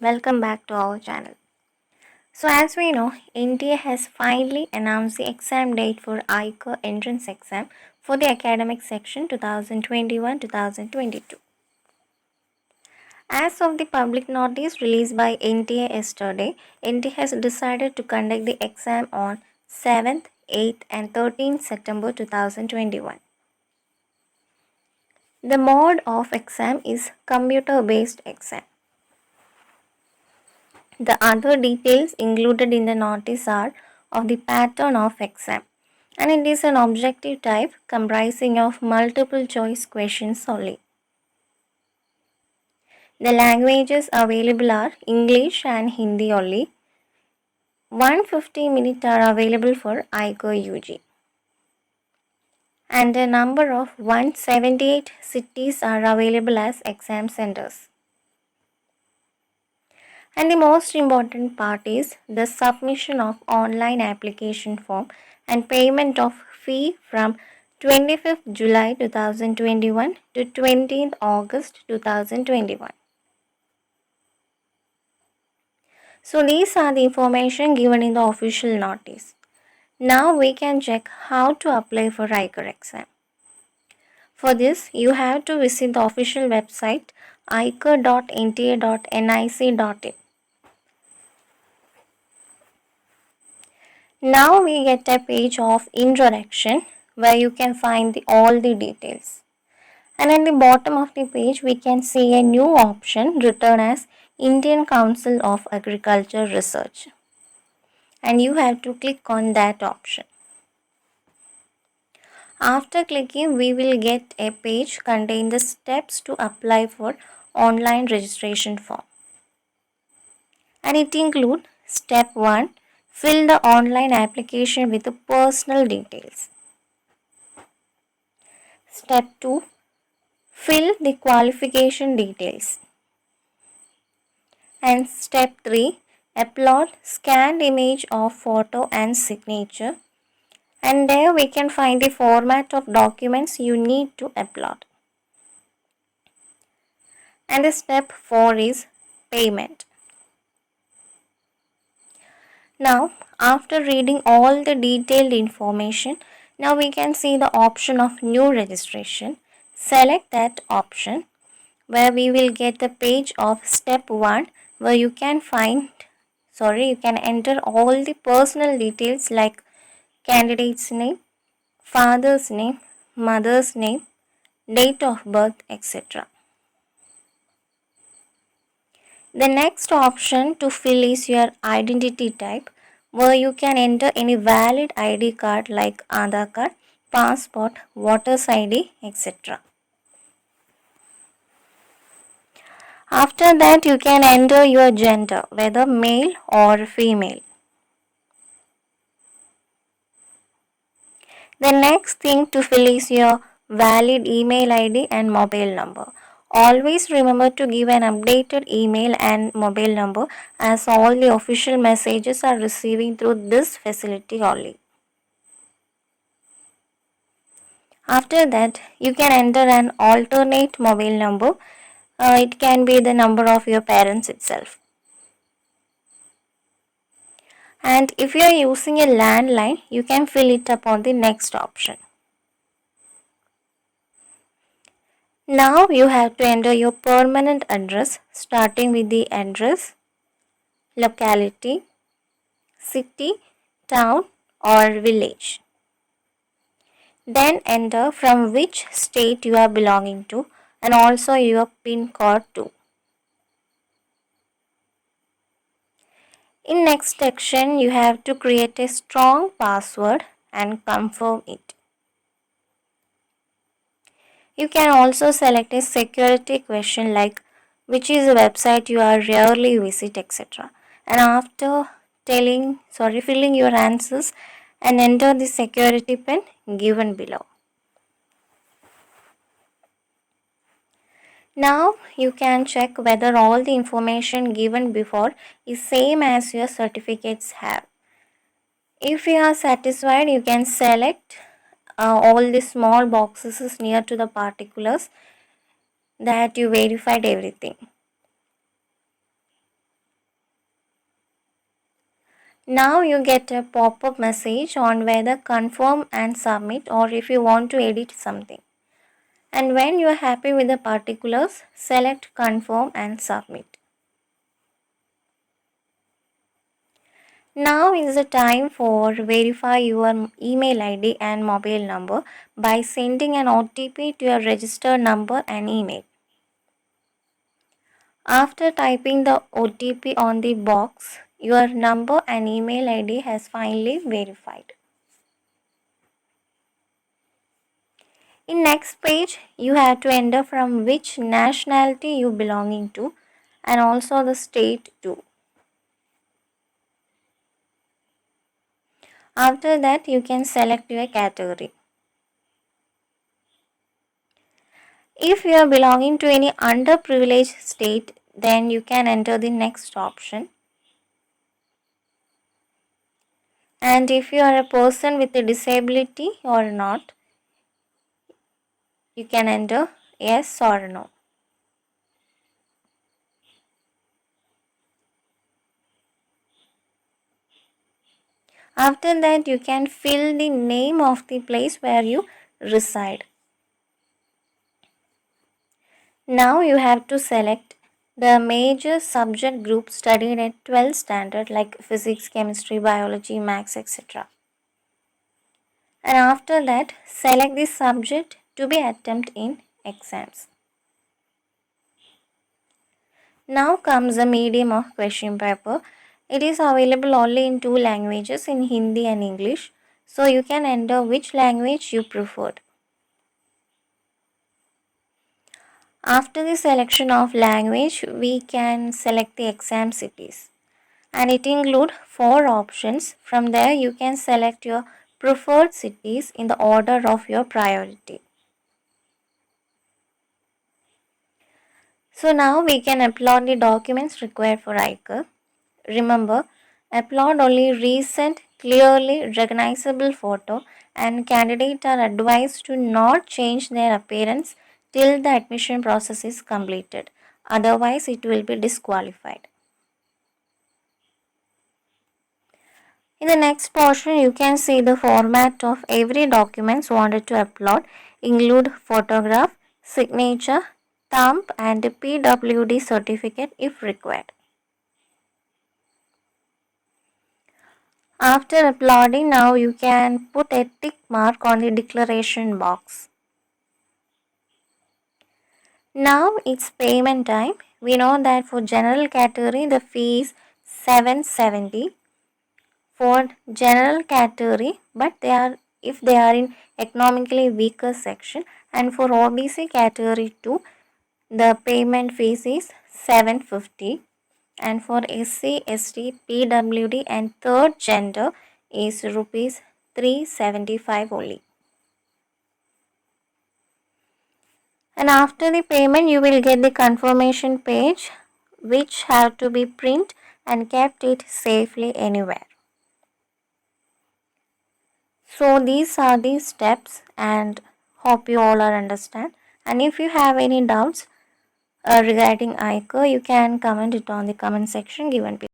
welcome back to our channel. So, as we know, India has finally announced the exam date for ICAR entrance exam for the academic section 2021-2022. As of the public notice released by NTA yesterday, NTA has decided to conduct the exam on 7th, 8th, and 13th September 2021. The mode of exam is computer based exam. The other details included in the notice are of the pattern of exam, and it is an objective type comprising of multiple choice questions only. The languages available are English and Hindi only. 150 minutes are available for ICAR UG. And a number of 178 cities are available as exam centers. And the most important part is the submission of online application form and payment of fee from 25th July 2021 to 20th August 2021. So these are the information given in the official notice. Now we can check how to apply for ICAR exam. For this, you have to visit the official website icar.nta.nic.in. Now we get a page of introduction where you can find all the details. And at the bottom of the page we can see a new option written as Indian Council of Agriculture Research. And you have to click on that option. After clicking, we will get a page containing the steps to apply for online registration form. And it includes step 1, fill the online application with the personal details. Step 2, fill the qualification details. And step 3, upload scanned image of photo and signature. And there we can find the format of documents you need to upload. And the step 4 is payment. Now, after reading all the detailed information, now we can see the option of new registration. Select that option where we will get the page of step 1 where you can enter all the personal details like candidate's name, father's name, mother's name, date of birth, etc. The next option to fill is your identity type where you can enter any valid ID card like Aadhaar card, passport, voter's ID, etc. After that, you can enter your gender, whether male or female. The next thing to fill is your valid email ID and mobile number. Always remember to give an updated email and mobile number as all the official messages are receiving through this facility only. After that, you can enter an alternate mobile number. It can be the number of your parents itself. And if you are using a landline, you can fill it up on the next option. Now you have to enter your permanent address starting with the address, locality, city, town or village. Then enter from which state you are belonging to and also your PIN code too. In next section, you have to create a strong password and confirm it. You can also select a security question like which is a website you are rarely visit, etc. And after filling your answers and enter the security pin given below. Now you can check whether all the information given before is same as your certificates have. If you are satisfied, you can select all the small boxes near to the particulars that you verified everything. Now you get a pop-up message on whether confirm and submit or if you want to edit something. And when you are happy with the particulars, select confirm and submit. Now is the time for verify your email ID and mobile number by sending an OTP to your registered number and email. After typing the OTP on the box, your number and email ID has finally verified. In next page, you have to enter from which nationality you belonging to and also the state too. After that, you can select your category. If you are belonging to any underprivileged state, then you can enter the next option. And if you are a person with a disability or not, you can enter yes or no. After that, you can fill the name of the place where you reside. Now you have to select the major subject group studied at 12th standard like physics, chemistry, biology, maths, etc. And after that, select the subject to be attempted in exams. Now comes the medium of question paper. It is available only in two languages, in Hindi and English. So you can enter which language you preferred. After the selection of language, we can select the exam cities. And it includes 4 options. From there, you can select your preferred cities in the order of your priority. So now we can upload the documents required for ICAR. Remember, upload only recent, clearly recognizable photo and candidates are advised to not change their appearance till the admission process is completed. Otherwise, it will be disqualified. In the next portion, you can see the format of every documents wanted to upload, include photograph, signature, thumb and PWD certificate if required. After uploading, now you can put a tick mark on the declaration box. Now it's payment time. We know that for general category the fee is 770 for general category, but if they are in economically weaker section, and for OBC category 2 the payment fees is 750, and for SC, ST, PWD and third gender is rupees 375 only. And after the payment you will get the confirmation page which have to be print and kept it safely anywhere. So these are the steps and hope you all are understand. And if you have any doubts regarding ICAR, you can comment it on the comment section given below.